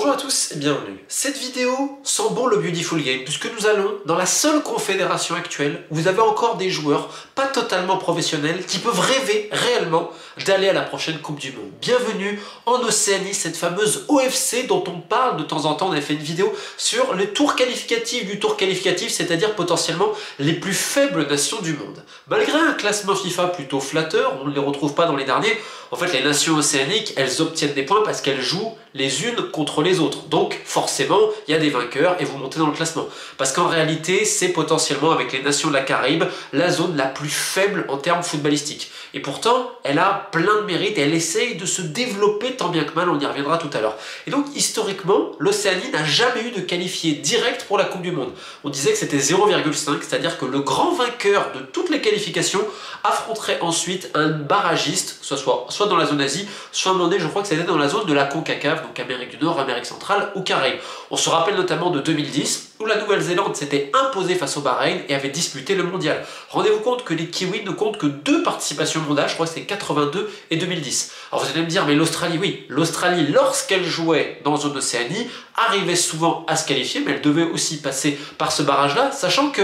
Bonjour à tous et bienvenue. Cette vidéo sent bon le Beautiful Game puisque nous allons dans la seule confédération actuelle où vous avez encore des joueurs pas totalement professionnels qui peuvent rêver réellement d'aller à la prochaine Coupe du Monde. Bienvenue en Océanie, cette fameuse OFC dont on parle de temps en temps. On a fait une vidéo sur le tour qualificatif du tour qualificatif, c'est-à-dire potentiellement les plus faibles nations du monde. Malgré un classement FIFA plutôt flatteur, on ne les retrouve pas dans les derniers. En fait, les nations océaniques, elles obtiennent des points parce qu'elles jouent les unes contre les autres. Donc, forcément, il y a des vainqueurs et vous montez dans le classement. Parce qu'en réalité, c'est potentiellement, avec les nations de la Caraïbe, la zone la plus faible en termes footballistiques. Et pourtant, elle a plein de mérites et elle essaye de se développer tant bien que mal, on y reviendra tout à l'heure. Et donc, historiquement, l'Océanie n'a jamais eu de qualifié direct pour la Coupe du Monde. On disait que c'était 0,5, c'est-à-dire que le grand vainqueur de toutes les qualifications affronterait ensuite un barragiste, soit dans la zone Asie, soit à un moment donné, je crois que c'était dans la zone de la CONCACAF, donc Amérique du Nord, Amérique centrale ou Caraïbes. On se rappelle notamment de 2010, où la Nouvelle-Zélande s'était imposée face au Bahreïn et avait disputé le mondial. Rendez-vous compte que les Kiwis ne comptent que 2 participations mondiales, je crois que c'était 82 et 2010. Alors vous allez me dire, mais l'Australie, oui, l'Australie, lorsqu'elle jouait dans zone Océanie, arrivait souvent à se qualifier, mais elle devait aussi passer par ce barrage-là, sachant que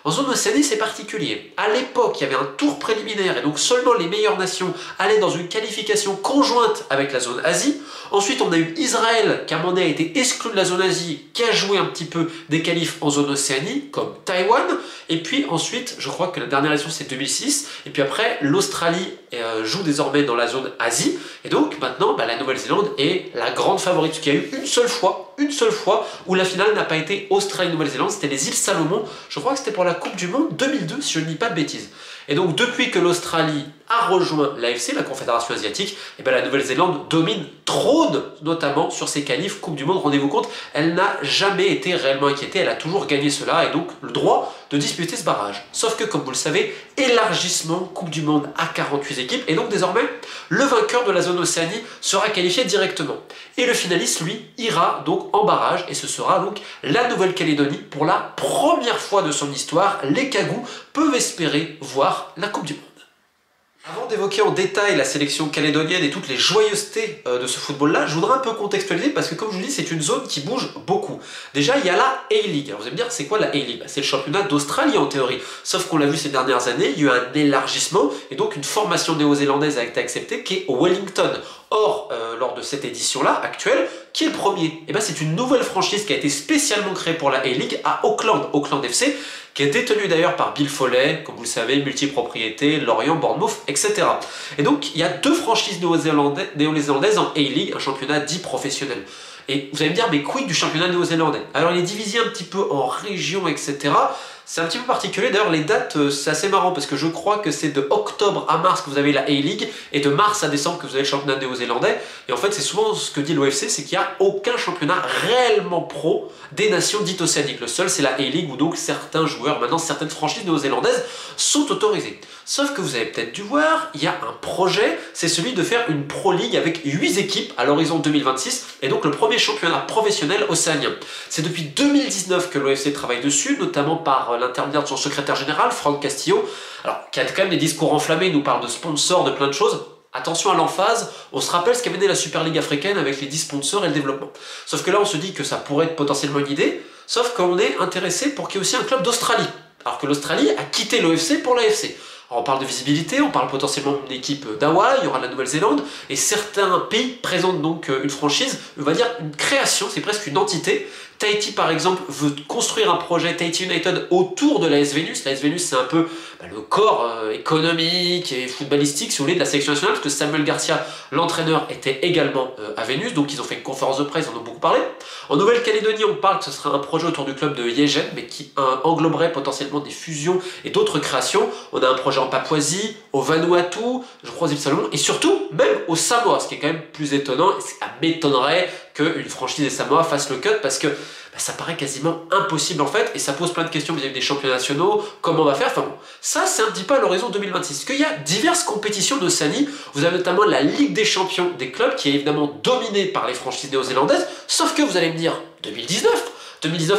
en zone Océanie, c'est particulier. À l'époque, il y avait un tour préliminaire et donc seulement les meilleures nations allaient dans une qualification conjointe avec la zone Asie. Ensuite, on a eu Israël qui à un moment donné a été exclu de la zone Asie, qui a joué un petit peu des qualifs en zone Océanie, comme Taïwan. Et puis ensuite, je crois que la dernière édition c'est 2006. Et puis après, l'Australie joue désormais dans la zone Asie. Et donc maintenant, la Nouvelle-Zélande est la grande favorite. Parce qu'il y a eu une seule fois où la finale n'a pas été Australie-Nouvelle-Zélande, c'était les îles Salomon. Je crois que c'était pour la Coupe du Monde 2002, si je ne dis pas de bêtises. Et donc depuis que l'Australie a rejoint l'AFC, la Confédération Asiatique, et la Nouvelle-Zélande domine, trône notamment sur ses qualifs Coupe du Monde. Rendez-vous compte, elle n'a jamais été réellement inquiétée, elle a toujours gagné cela et donc le droit de disputer ce barrage. Sauf que comme vous le savez, élargissement Coupe du Monde à 48 équipes et donc désormais le vainqueur de la zone Océanie sera qualifié directement. Et le finaliste, lui, ira donc en barrage et ce sera donc la Nouvelle-Calédonie. Pour la première fois de son histoire, les Cagous peuvent espérer voir la Coupe du Monde. Avant d'évoquer en détail la sélection calédonienne et toutes les joyeusetés de ce football-là, je voudrais un peu contextualiser parce que comme je vous dis, c'est une zone qui bouge beaucoup. Déjà, il y a la A-League. Alors vous allez me dire, c'est quoi la A-League? C'est le championnat d'Australie en théorie. Sauf qu'on l'a vu ces dernières années, il y a eu un élargissement et donc une formation néo-zélandaise a été acceptée qui est Wellington. Or, lors de cette édition-là, actuelle, qui est le premier? C'est une nouvelle franchise qui a été spécialement créée pour la A-League à Auckland, Auckland FC, qui est détenu d'ailleurs par Bill Foley, comme vous le savez, multipropriété, Lorient, Bournemouth, etc. Et donc, il y a 2 franchises néo-zélandaises en A-League, un championnat dit professionnel. Et vous allez me dire, mais quid du championnat néo-zélandais? Alors, il est divisé un petit peu en régions, etc. C'est un petit peu particulier, d'ailleurs les dates c'est assez marrant parce que je crois que c'est de octobre à mars que vous avez la A-League et de mars à décembre que vous avez le championnat néo-zélandais et en fait c'est souvent ce que dit l'OFC, c'est qu'il n'y a aucun championnat réellement pro des nations dites océaniques. Le seul c'est la A-League où donc certains joueurs, maintenant certaines franchises néo-zélandaises sont autorisées. Sauf que vous avez peut-être dû voir, il y a un projet, c'est celui de faire une Pro League avec 8 équipes à l'horizon 2026 et donc le premier championnat professionnel océanien. C'est depuis 2019 que l'OFC travaille dessus, notamment par l'intermédiaire de son secrétaire général, Franck Castillo, alors, qui a quand même des discours enflammés, il nous parle de sponsors, de plein de choses. Attention à l'emphase, on se rappelle ce qu'avait né la Super League africaine avec les 10 sponsors et le développement. Sauf que là, on se dit que ça pourrait être potentiellement une idée, sauf qu'on est intéressé pour qu'il y ait aussi un club d'Australie. Alors que l'Australie a quitté l'OFC pour l'AFC. On parle de visibilité, on parle potentiellement d'une équipe d'Hawaï, il y aura la Nouvelle-Zélande, et certains pays présentent donc une franchise, on va dire une création, c'est presque une entité. Tahiti par exemple veut construire un projet Tahiti United autour de l'AS Vénus. L'AS Vénus c'est un peu le corps économique et footballistique si vous voulez de la sélection nationale parce que Samuel Garcia, l'entraîneur, était également à Vénus, donc ils ont fait une conférence de presse, ils en ont beaucoup parlé. En Nouvelle-Calédonie on parle que ce serait un projet autour du club de Yegen mais qui engloberait potentiellement des fusions et d'autres créations. On a un projet en Papouasie, au Vanuatu, je crois aux îles Salomon et surtout même au Samoa, ce qui est quand même plus étonnant, ça m'étonnerait qu'une franchise des Samoa fasse le cut parce que ça paraît quasiment impossible en fait et ça pose plein de questions vis-à-vis des championnats nationaux, comment on va faire, enfin bon, ça c'est un petit peu à l'horizon 2026. Parce qu'il y a diverses compétitions d'Océanie, vous avez notamment la Ligue des champions des clubs qui est évidemment dominée par les franchises néo-zélandaises, sauf que vous allez me dire 2019,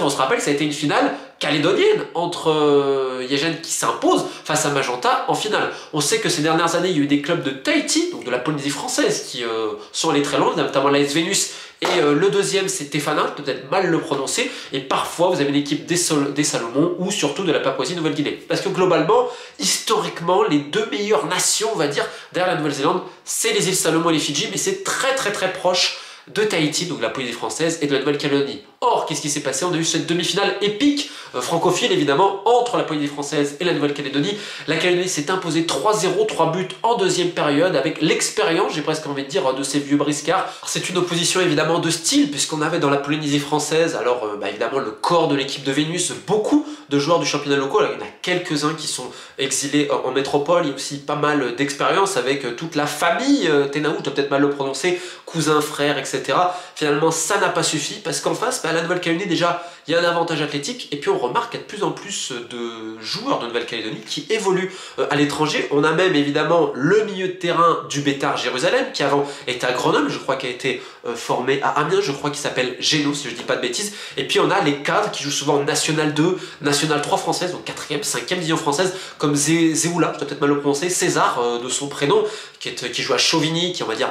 on se rappelle que ça a été une finale calédonienne entre Yegen qui s'impose face à Magenta en finale. On sait que ces dernières années, il y a eu des clubs de Tahiti, donc de la Polynésie française, qui sont allés très loin, notamment l'AS Vénus Et le deuxième, c'est Tefana, peut-être mal le prononcer. Et parfois, vous avez une équipe des Salomon ou surtout de la Papouasie-Nouvelle-Guinée. Parce que globalement, historiquement, les deux meilleures nations, on va dire, derrière la Nouvelle-Zélande, c'est les îles Salomon et les Fidji, mais c'est très proche de Tahiti, donc de la Polynésie française, et de la Nouvelle-Calédonie. Or, qu'est-ce qui s'est passé? On a eu cette demi-finale épique, francophile évidemment, entre la Polynésie française et la Nouvelle-Calédonie. La Calédonie s'est imposée 3-0, 3 buts en deuxième période, avec l'expérience, j'ai presque envie de dire, de ces vieux briscards. C'est une opposition évidemment de style, puisqu'on avait dans la Polynésie française, alors évidemment le corps de l'équipe de Vénus, beaucoup de joueurs du championnat local, il y en a quelques-uns qui sont exilés en métropole, il y a aussi pas mal d'expérience avec toute la famille Tenaou, je dois peut-être mal le prononcer, cousins, frères, etc. Finalement, ça n'a pas suffi, parce qu'en face, la Nouvelle-Calédonie, déjà, il y a un avantage athlétique, et puis on remarque qu'il y a de plus en plus de joueurs de Nouvelle-Calédonie qui évoluent à l'étranger. On a même évidemment le milieu de terrain du Bétar Jérusalem, qui avant était à Grenoble, je crois qu'il a été formé à Amiens, je crois qu'il s'appelle Géno, si je dis pas de bêtises. Et puis on a les cadres qui jouent souvent en National 2, National 3 française, donc 4e, 5e division française, comme Zéoula, je dois peut-être mal le prononcer, César de son prénom, qui joue à Chauvigny, qui on va dire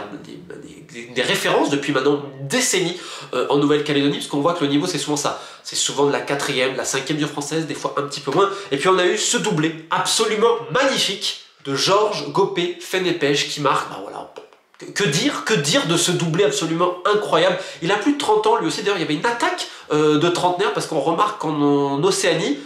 des références depuis maintenant une décennie en Nouvelle-Calédonie, parce qu'on voit que le niveau c'est souvent ça. C'est souvent de la 4e, de la 5e division française, des fois un petit peu moins. Et puis on a eu ce doublé absolument magnifique de Georges Gopé Fenepej qui marque, voilà. Que dire de ce doublé absolument incroyable. Il a plus de 30 ans lui aussi, d'ailleurs il y avait une attaque de trentenaire, parce qu'on remarque qu'en Océanie,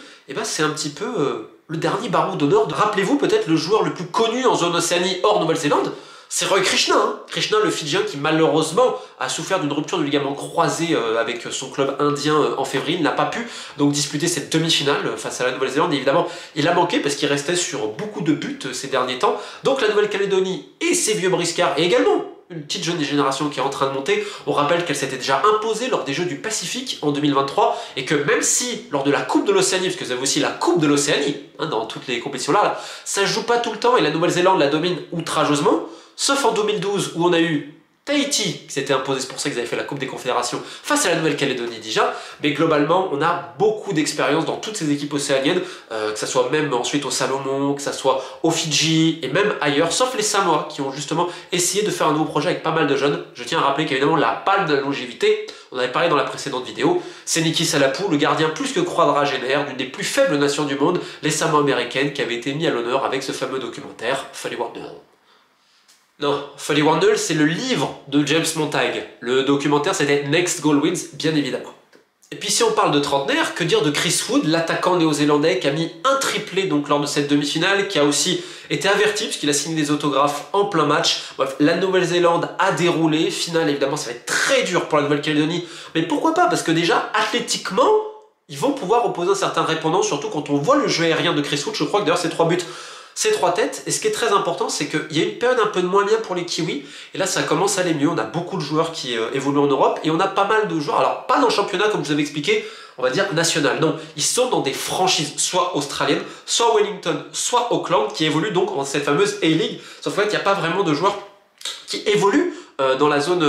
c'est un petit peu le dernier barreau d'honneur. Rappelez-vous peut-être le joueur le plus connu en zone Océanie hors Nouvelle-Zélande, c'est Roy Krishna, Krishna le Fidjien qui malheureusement a souffert d'une rupture du ligament croisé avec son club indien en février. Il n'a pas pu donc disputer cette demi-finale face à la Nouvelle-Zélande. Et évidemment, il a manqué parce qu'il restait sur beaucoup de buts ces derniers temps. Donc la Nouvelle-Calédonie et ses vieux briscards, et également une petite jeune génération qui est en train de monter. On rappelle qu'elle s'était déjà imposée lors des Jeux du Pacifique en 2023 et que même si lors de la Coupe de l'Océanie, parce que vous avez aussi la Coupe de l'Océanie dans toutes les compétitions là, ça ne joue pas tout le temps et la Nouvelle-Zélande la domine outrageusement. Sauf en 2012 où on a eu Tahiti qui s'était imposé, c'est pour ça qu'ils avaient fait la Coupe des Confédérations face à la Nouvelle-Calédonie déjà, mais globalement on a beaucoup d'expérience dans toutes ces équipes océaniennes, que ça soit même ensuite au Salomon, que ça soit au Fidji et même ailleurs, sauf les Samoa qui ont justement essayé de faire un nouveau projet avec pas mal de jeunes. Je tiens à rappeler qu'évidemment la palme de la longévité, on avait parlé dans la précédente vidéo, c'est Niki Salapou, le gardien plus que quadragénaire d'une des plus faibles nations du monde, les Samoa américaines, qui avait été mis à l'honneur avec ce fameux documentaire Fallait voir de Non, Folly Wandle, c'est le livre de James Montag. Le documentaire, c'était Next Goal Wins, bien évidemment. Et puis si on parle de trentenaire, que dire de Chris Wood, l'attaquant néo-zélandais qui a mis un triplé donc lors de cette demi-finale, qui a aussi été averti puisqu'il a signé des autographes en plein match. Bref, la Nouvelle-Zélande a déroulé. Finale, évidemment, ça va être très dur pour la Nouvelle-Calédonie. Mais pourquoi pas? Parce que déjà, athlétiquement, ils vont pouvoir opposer un certain répondant, surtout quand on voit le jeu aérien de Chris Wood. Je crois que d'ailleurs, c'est 3 buts. Ces 3 têtes, et ce qui est très important, c'est qu'il y a une période un peu de moins bien pour les Kiwis, et là ça commence à aller mieux, on a beaucoup de joueurs qui évoluent en Europe, et on a pas mal de joueurs, alors pas dans le championnat comme je vous avais expliqué, on va dire national, non, ils sont dans des franchises, soit australiennes, soit Wellington, soit Auckland, qui évoluent donc en cette fameuse A-League, sauf qu'en fait il n'y a pas vraiment de joueurs qui évoluent dans la zone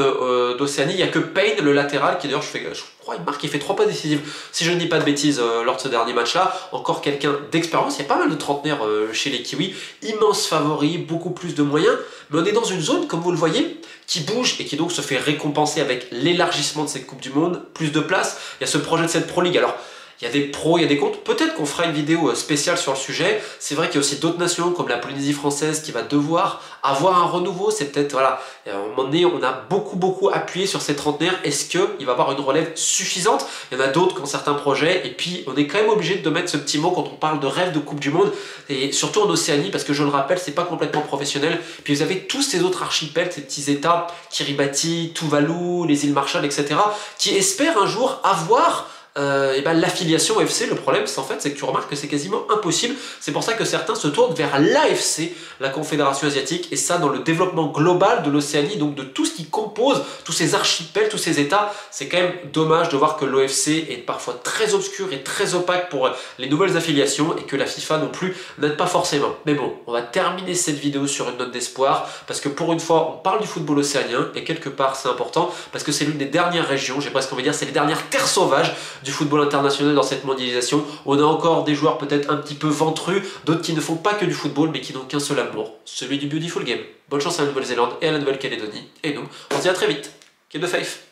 d'Océanie. Il n'y a que Payne, le latéral, qui d'ailleurs, je crois, il marque, il fait 3 passes décisives, si je ne dis pas de bêtises, lors de ce dernier match-là. Encore quelqu'un d'expérience. Il y a pas mal de trentenaires chez les Kiwis. Immense favori, beaucoup plus de moyens. Mais on est dans une zone, comme vous le voyez, qui bouge et qui donc se fait récompenser avec l'élargissement de cette Coupe du Monde. Plus de place. Il y a ce projet de cette Pro League. Alors, il y a des pros, il y a des comptes. Peut-être qu'on fera une vidéo spéciale sur le sujet. C'est vrai qu'il y a aussi d'autres nations comme la Polynésie française qui va devoir avoir un renouveau. C'est peut-être, voilà, à un moment donné, on a beaucoup appuyé sur ces trentenaires. Est-ce qu'il va y avoir une relève suffisante? Il y en a d'autres qui ont certains projets. Et puis, on est quand même obligé de mettre ce petit mot quand on parle de rêve de Coupe du Monde. Et surtout en Océanie, parce que je le rappelle, c'est pas complètement professionnel. Puis vous avez tous ces autres archipels, ces petits états, Kiribati, Tuvalu, les îles Marshall, etc., qui espèrent un jour avoir l'affiliation au FC. Le problème c'est que tu remarques que c'est quasiment impossible. C'est pour ça que certains se tournent vers l'AFC, la Confédération Asiatique, et ça dans le développement global de l'Océanie, donc de tout ce qui compose tous ces archipels, tous ces états. C'est quand même dommage de voir que l'OFC est parfois très obscur et très opaque pour les nouvelles affiliations, et que la FIFA non plus n'aide pas forcément. Mais bon, on va terminer cette vidéo sur une note d'espoir, parce que pour une fois on parle du football océanien, et quelque part c'est important parce que c'est l'une des dernières régions, j'ai presque envie de dire, c'est les dernières terres sauvages du football international dans cette mondialisation. On a encore des joueurs peut-être un petit peu ventrus, d'autres qui ne font pas que du football mais qui n'ont qu'un seul amour, celui du beautiful game. Bonne chance à la Nouvelle-Zélande et à la Nouvelle-Calédonie, et nous on se dit à très vite. Keep the faith.